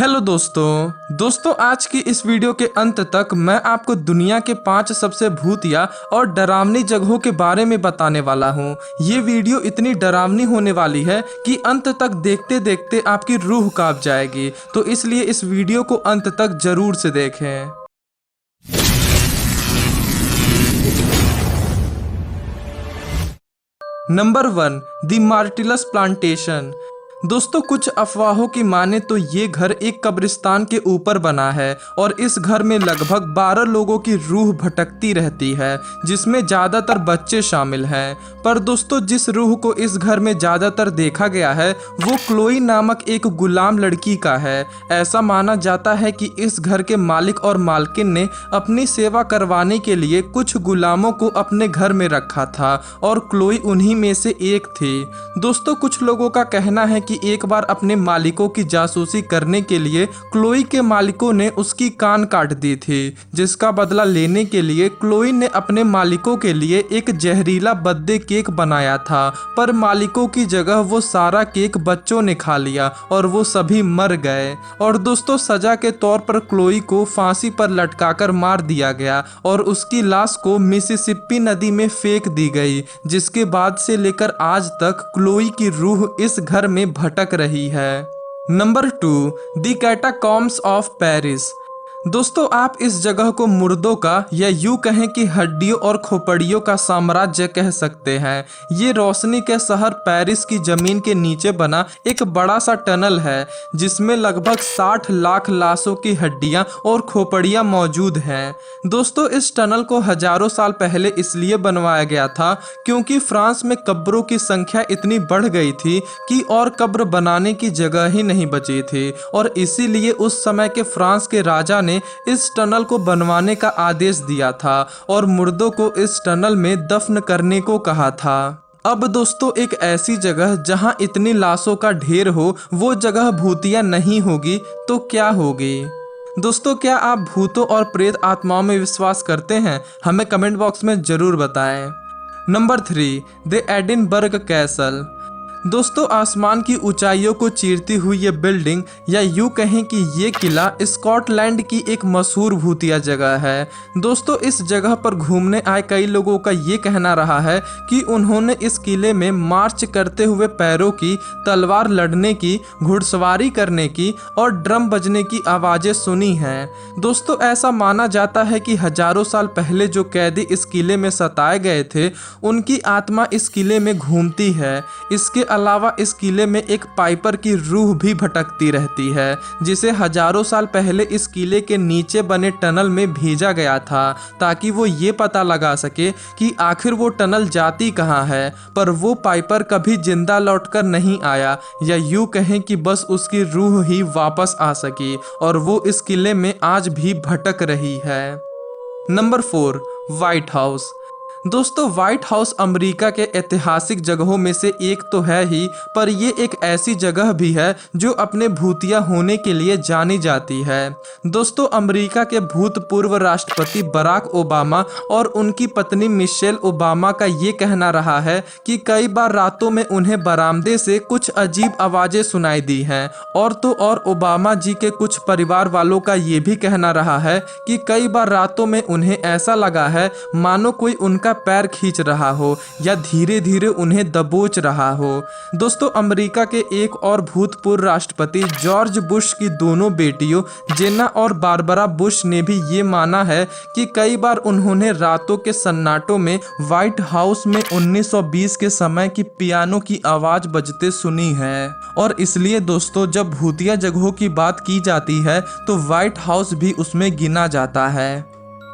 Hello दोस्तों आज की इस वीडियो के अंत तक मैं आपको दुनिया के 5 सबसे भूतिया और डरावनी जगहों के बारे में बताने वाला हूँ। ये वीडियो इतनी डरावनी होने वाली है कि अंत तक देखते देखते आपकी रूह कांप जाएगी, तो इसलिए इस वीडियो को अंत तक जरूर से देखें। Number 1, the Myrtles Plantation. दोस्तों कुछ अफवाहों की माने तो ये घर एक कब्रिस्तान के ऊपर बना है और इस घर में लगभग 12 लोगों की रूह भटकती रहती है, जिसमें ज़्यादातर बच्चे शामिल हैं। पर दोस्तों जिस रूह को इस घर में ज़्यादातर देखा गया है वो क्लोई नामक एक गुलाम लड़की का है। ऐसा माना जाता है कि इस घर के मालिक और मालकिन ने अपनी सेवा करवाने के लिए कुछ गुलामों को अपने घर में रखा था और क्लोई उन्हीं में से एक थी। दोस्तों कुछ लोगों का कहना है कि एक बार अपने मालिकों की जासूसी करने के लिए क्लोई के मालिकों ने उसकी कान काट दी थी, जिसका बदला लेने के लिए क्लोई ने अपने मालिकों के लिए एक जहरीला बर्थडे केक बनाया था, पर मालिकों की जगह वो सारा केक बच्चों ने खा लिया और वो सभी मर गए। और दोस्तों सजा के तौर पर क्लोई को फांसी पर लटकाकर मार दिया गया और उसकी लाश को मिसिसिपी नदी में फेंक दी गई, जिसके बाद से लेकर आज तक क्लोई की रूह इस घर में भटक रही है। Number 2, the Catacombs of Paris. दोस्तों आप इस जगह को मुर्दों का या यूं कहें कि हड्डियों और खोपड़ियों का साम्राज्य कह सकते हैं। ये रोशनी के शहर पेरिस की जमीन के नीचे बना एक बड़ा सा टनल है, जिसमें लगभग 60 लाख लाशों की हड्डियां और खोपड़ियां मौजूद हैं। दोस्तों इस टनल को हजारों साल पहले इसलिए बनवाया गया था क्योंकि फ्रांस में कब्रों की संख्या इतनी बढ़ गई थी कि और कब्र बनाने की जगह ही नहीं बची थी, और इसीलिए उस समय के फ्रांस के राजा ने इस टनल को बनवाने का आदेश दिया था और मुर्दों को इस टनल में दफन करने को कहा था। अब दोस्तों एक ऐसी जगह जहां इतनी लाशों का ढेर हो वो जगह भूतिया नहीं होगी तो क्या होगी? दोस्तों क्या आप भूतों और प्रेत आत्माओं में विश्वास करते हैं? हमें कमेंट बॉक्स में जरूर बताएं। Number 3, the Edinburgh castle. दोस्तों आसमान की ऊंचाइयों को चीरती हुई ये बिल्डिंग या यूं कहें कि ये किला स्कॉटलैंड की एक मशहूर भूतिया जगह है। दोस्तों इस जगह पर घूमने आए कई लोगों का ये कहना रहा है कि उन्होंने इस किले में मार्च करते हुए पैरों की, तलवार लड़ने की, घुड़सवारी करने की और ड्रम बजने की आवाज़ें सुनी हैं। दोस्तों ऐसा माना जाता है कि हजारों साल पहले जो कैदी इस किले में सताए गए थे उनकी आत्मा इस किले में घूमती है। इसके अलावा इस किले में एक पाइपर की रूह भी भटकती रहती है, जिसे हजारों साल पहले इस किले के नीचे बने टनल में भेजा गया था ताकि वो ये पता लगा सके कि आखिर वो टनल जाती कहाँ है। पर वो पाइपर कभी जिंदा लौटकर नहीं आया, या यूं कहें कि बस उसकी रूह ही वापस आ सकी और वो इस किले में आज भी भटक रही है। Number 4, white house. दोस्तों व्हाइट हाउस अमेरिका के ऐतिहासिक जगहों में से एक तो है ही, पर ये एक ऐसी जगह भी है जो अपने भूतिया होने के लिए जानी जाती है। दोस्तों अमेरिका के भूतपूर्व राष्ट्रपति बराक ओबामा और उनकी पत्नी मिशेल ओबामा का ये कहना रहा है कि कई बार रातों में उन्हें बरामदे से कुछ अजीब आवाज़ें सुनाई दी हैं। और तो और ओबामा जी के कुछ परिवार वालों का ये भी कहना रहा है कि कई बार रातों में उन्हें ऐसा लगा है मानो कोई उनका पैर खींच रहा हो या धीरे धीरे उन्हें दबोच रहा हो। दोस्तों अमेरिका के एक और भूतपूर्व राष्ट्रपति जॉर्ज बुश की दोनों बेटियों जेना और बारबरा बुश ने भी ये माना है कि कई बार उन्होंने रातों के सन्नाटों में व्हाइट हाउस में 1920 के समय की पियानो की आवाज बजते सुनी है। और इसलिए दोस्तों जब भूतिया जगहों की बात की जाती है तो व्हाइट हाउस भी उसमें गिना जाता है।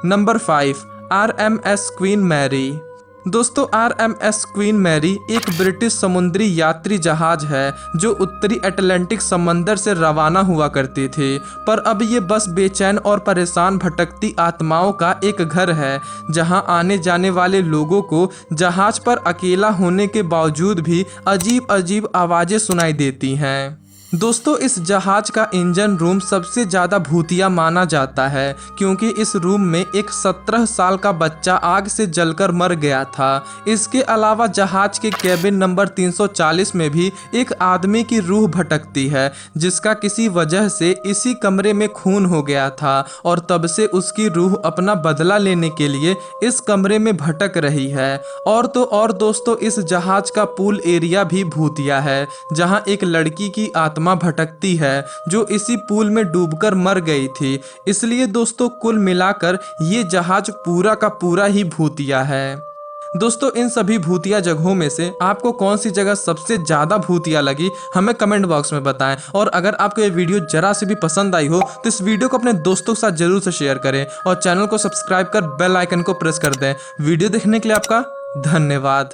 Number 5, RMS Queen Mary. दोस्तों RMS क्वीन मैरी एक ब्रिटिश समुद्री यात्री जहाज है जो उत्तरी अटलांटिक समंदर से रवाना हुआ करती थी, पर अब ये बस बेचैन और परेशान भटकती आत्माओं का एक घर है जहां आने जाने वाले लोगों को जहाज पर अकेला होने के बावजूद भी अजीब अजीब आवाज़ें सुनाई देती हैं। दोस्तों, इस जहाज का इंजन रूम सबसे ज़्यादा भूतिया माना जाता है क्योंकि इस रूम में एक 17 साल का बच्चा आग से जलकर मर गया था। इसके अलावा जहाज के केबिन नंबर 340 में भी एक आदमी की रूह भटकती है जिसका किसी वजह से इसी कमरे में खून हो गया था और तब से उसकी रूह अपना बदला लेने के लिए इस कमरे में भटक रही है। और तो और दोस्तों, इस जहाज का पूल एरिया भी भूतिया है जहां एक लड़की की आत्मा भटकती है जो इसी पूल में डूबकर मर गई थी। इसलिए दोस्तों, कुल मिलाकर ये जहाज पूरा का पूरा ही भूतिया है। दोस्तों, इन सभी भूतिया जगहों में से आपको कौन सी जगह सबसे ज़्यादा भूतिया लगी हमें कमेंट बॉक्स में बताएं। और अगर आपको ये वीडियो जरा से भी पसंद आई हो तो इस वीडियो को अपने दोस्तों के साथ जरूर से शेयर करें और चैनल को सब्सक्राइब कर बेल आइकन को प्रेस कर दें। वीडियो देखने के लिए आपका धन्यवाद।